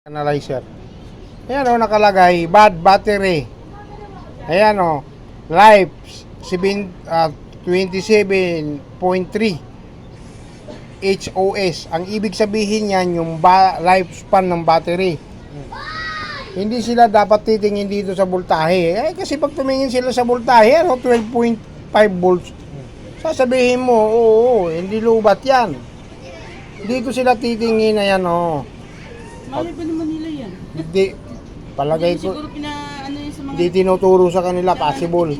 Analyzer. Ayan o, nakalagay, bad battery. Ayan o, life 27.3 HOS. Ang ibig sabihin yan, yung lifespan ng battery. Hindi sila dapat titingin dito sa voltahe. Kasi pag tumingin sila sa voltahe, 12.5 volts. Sasabihin mo, oo, hindi lubat yan. Dito sila titingin na yan o. Malay ba naman nila yan? Hindi. Palagay ko, Siguro ano yun sa mga... hindi tinuturo sa kanila, possible.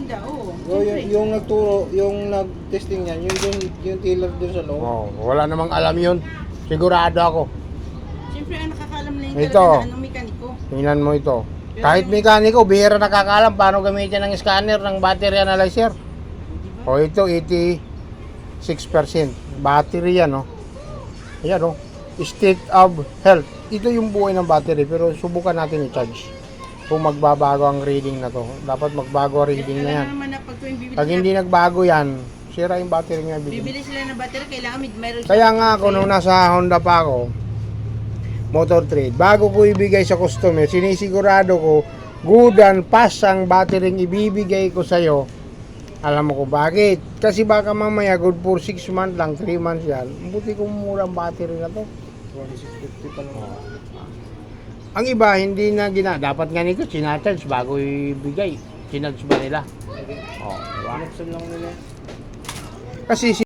Yung nagturo, yung nag-testing niyan, yung dealer doon sa loob. Oh, wala namang alam yun. Sigurado ako. Siyempre, ang nakakaalam na yung Ito. talaga na anong mekaniko. Tingnan mo ito. Kahit mekaniko, bihira nakakaalam paano gamitin ng scanner ng battery analyzer. O ito, 86%. Battery yan, no? Ayan, no? State of health. Ito yung buhay ng battery, pero subukan natin i-charge. Kung magbabago ang reading na to. Dapat magbago ang reading na yan. Naman na pag tuwing bibili, Pag hindi nagbago yan, sira yung battery nga. bibili sila ng battery, kailangan mayroon Kaya nga ako nung nasa Honda pa ako, motor trade, bago ko ibigay sa customer, sinisigurado ko good and fast ang battery ibibigay ko sa'yo. Alam mo ko bakit? Kasi baka mamaya good for 6 months lang, 3 months yan. Buti kung murang battery na to. 2650 pa lang. Ang iba hindi na dapat nga nito sinacharge bago ibigay. Sinacharge ba nila? Oh, diba? Binuksan lang nila. Kasi